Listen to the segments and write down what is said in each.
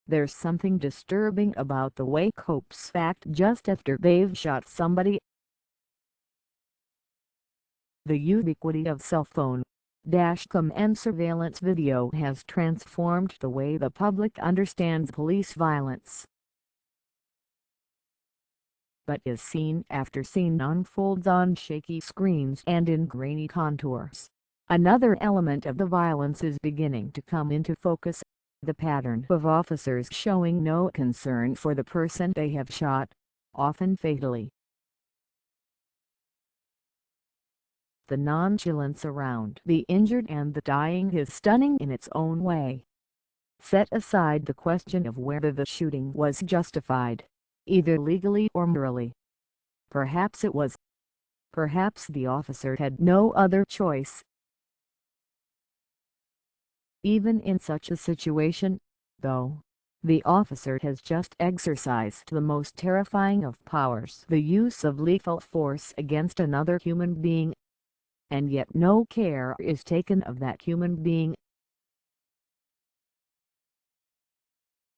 There's something disturbing about the way cops act just after they've shot somebody. The ubiquity of cell phone, dashcam and surveillance video has transformed the way the public understands police violence. But as scene after scene unfolds on shaky screens and in grainy contours, another element of the violence is beginning to come into focus: the pattern of officers showing no concern for the person they have shot, often fatally. The nonchalance around the injured and the dying is stunning in its own way. Set aside the question of whether the shooting was justified, either legally or morally. Perhaps it was. Perhaps the officer had no other choice. Even in such a situation, though, the officer has just exercised the most terrifying of powers, the use of lethal force against another human being. And yet no care is taken of that human being.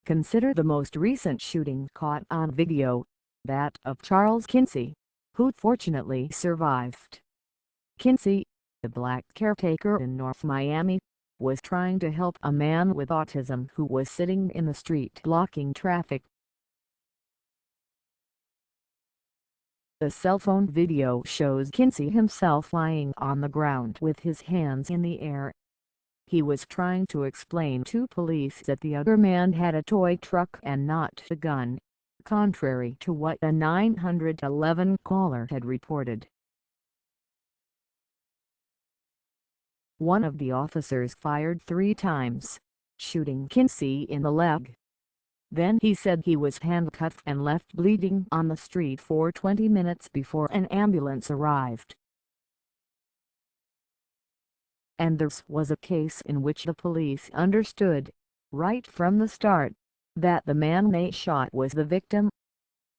Consider the most recent shooting caught on video, that of Charles Kinsey, who fortunately survived. Kinsey, the black caretaker in North Miami, was trying to help a man with autism who was sitting in the street blocking traffic. The cell phone video shows Kinsey himself lying on the ground with his hands in the air. He was trying to explain to police that the other man had a toy truck and not a gun, contrary to what a 911 caller had reported. One of the officers fired 3 times, shooting Kinsey in the leg. Then he said he was handcuffed and left bleeding on the street for 20 minutes before an ambulance arrived. And this was a case in which the police understood, right from the start, that the man they shot was the victim.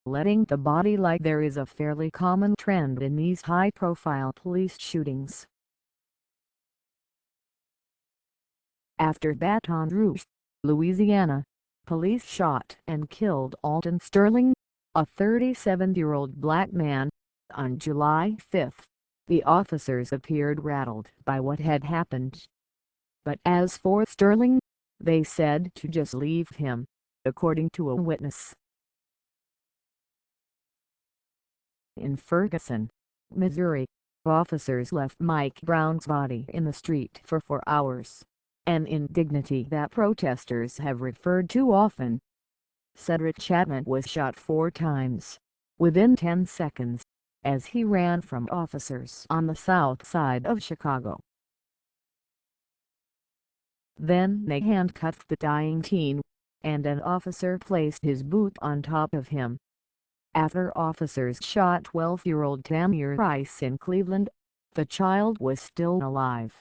Letting the body lie there is a fairly common trend in these high-profile police shootings. After Baton Rouge, Louisiana, police shot and killed Alton Sterling, a 37-year-old black man, on July 5. The officers appeared rattled by what had happened. But as for Sterling, they said to just leave him, according to a witness. In Ferguson, Missouri, officers left Mike Brown's body in the street for 4 hours, an indignity that protesters have referred to often. Cedrick Chapman was shot 4 times, within 10 seconds, as he ran from officers on the south side of Chicago. Then they handcuffed the dying teen, and an officer placed his boot on top of him. After officers shot 12-year-old Tamir Rice in Cleveland, the child was still alive.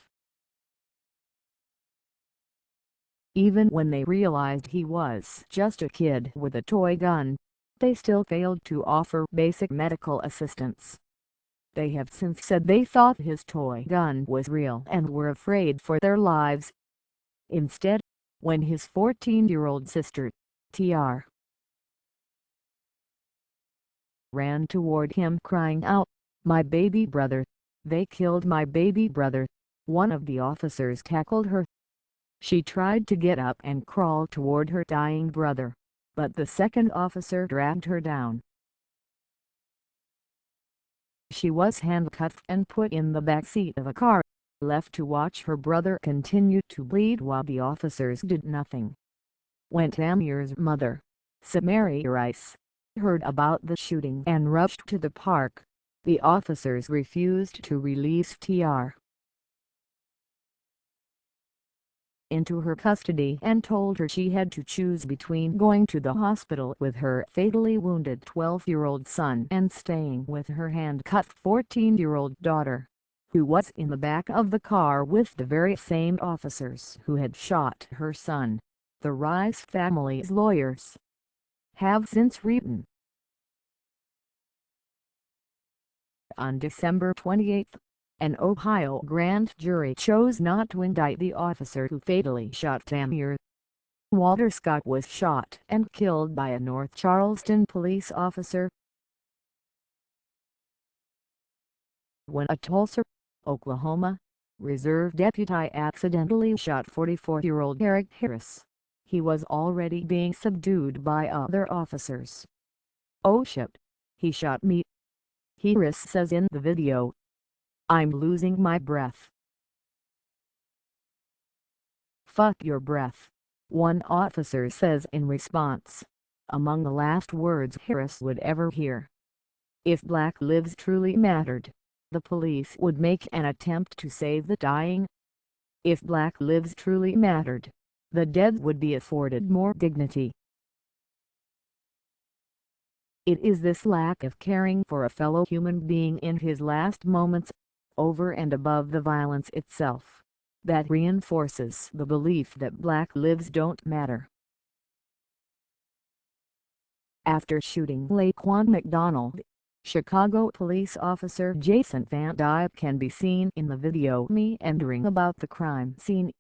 Even when they realized he was just a kid with a toy gun, they still failed to offer basic medical assistance. They have since said they thought his toy gun was real and were afraid for their lives. Instead, when his 14-year-old sister, Tr. ran toward him crying out, "My baby brother! They killed my baby brother!" one of the officers tackled her. She tried to get up and crawl toward her dying brother, but the second officer dragged her down. She was handcuffed and put in the back seat of a car, left to watch her brother continue to bleed while the officers did nothing. When Tamir's mother, Samaria Rice, heard about the shooting and rushed to the park, the officers refused to release Tr. into her custody and told her she had to choose between going to the hospital with her fatally wounded 12-year-old son and staying with her handcuffed 14-year-old daughter, who was in the back of the car with the very same officers who had shot her son. The Rice family's lawyers have since written. On December 28, an Ohio grand jury chose not to indict the officer who fatally shot Tamir. Walter Scott was shot and killed by a North Charleston police officer when a Tulsa, Oklahoma, reserve deputy accidentally shot 44-year-old Eric Harris. He was already being subdued by other officers. "Oh shit. He shot me," Harris says in the video. "I'm losing my breath." "Fuck your breath," one officer says in response, among the last words Harris would ever hear. If black lives truly mattered, the police would make an attempt to save the dying. If black lives truly mattered, the dead would be afforded more dignity. It is this lack of caring for a fellow human being in his last moments, over and above the violence itself, that reinforces the belief that black lives don't matter. After shooting LaQuan McDonald, Chicago police officer Jason Van Dyke can be seen in the video meandering about the crime scene.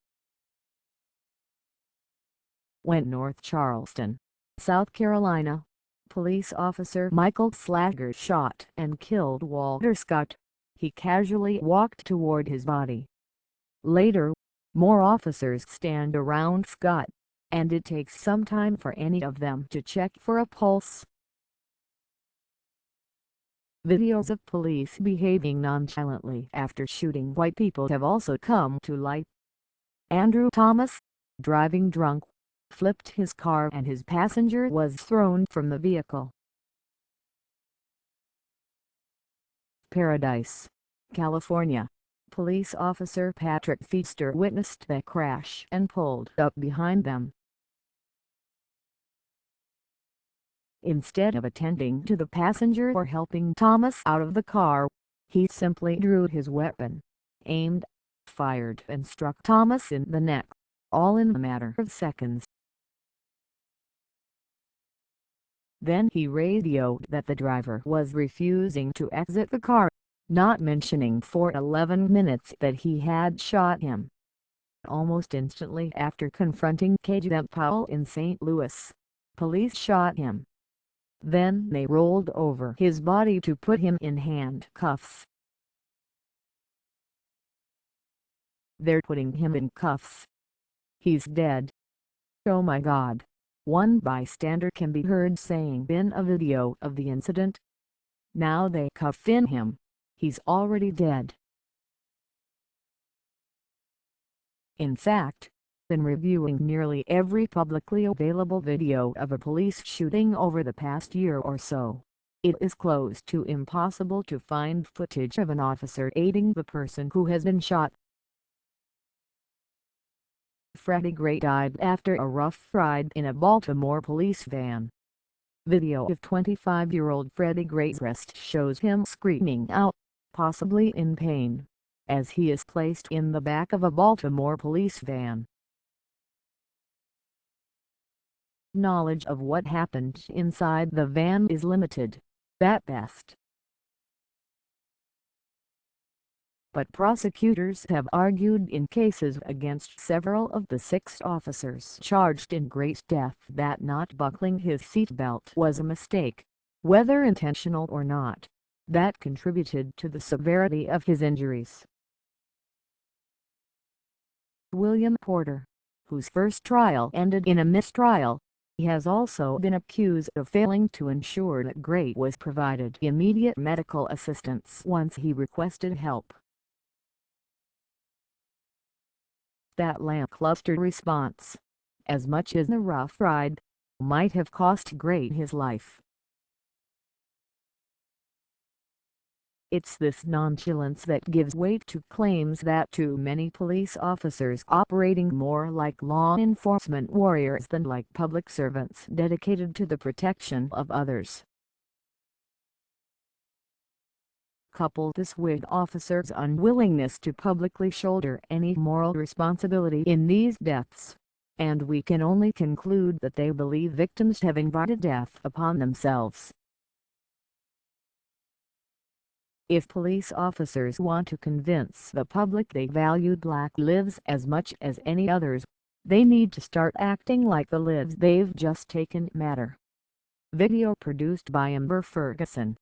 When North Charleston, South Carolina, police officer Michael Slager shot and killed Walter Scott, he casually walked toward his body. Later, more officers stand around Scott, and it takes some time for any of them to check for a pulse. Videos of police behaving nonchalantly after shooting white people have also come to light. Andrew Thomas, driving drunk, flipped his car and his passenger was thrown from the vehicle. Paradise, California. Police officer Patrick Feaster witnessed the crash and pulled up behind them. Instead of attending to the passenger or helping Thomas out of the car, he simply drew his weapon, aimed, fired and struck Thomas in the neck, all in a matter of seconds. Then he radioed that the driver was refusing to exit the car, not mentioning for 11 minutes that he had shot him. Almost instantly after confronting Cadet Powell in St. Louis, police shot him. Then they rolled over his body to put him in handcuffs. "They're putting him in cuffs. He's dead. Oh my God," one bystander can be heard saying in a video of the incident. "Now they cuffin him. He's already dead." In fact, in reviewing nearly every publicly available video of a police shooting over the past year or so, it is close to impossible to find footage of an officer aiding the person who has been shot. Freddie Gray died after a rough ride in a Baltimore police van. Video of 25-year-old Freddie Gray's arrest shows him screaming out, possibly in pain, as he is placed in the back of a Baltimore police van. Knowledge of what happened inside the van is limited, at best. But prosecutors have argued in cases against several of the 6 officers charged in Gray's death that not buckling his seatbelt was a mistake, whether intentional or not, that contributed to the severity of his injuries. William Porter, whose first trial ended in a mistrial, has also been accused of failing to ensure that Gray was provided immediate medical assistance once he requested help. That lackluster response, as much as the rough ride, might have cost Gray his life. It's this nonchalance that gives weight to claims that too many police officers operating more like law enforcement warriors than like public servants dedicated to the protection of others. Couple this with officers' unwillingness to publicly shoulder any moral responsibility in these deaths, and we can only conclude that they believe victims have invited death upon themselves. If police officers want to convince the public they value black lives as much as any others, they need to start acting like the lives they've just taken matter. Video produced by Amber Ferguson.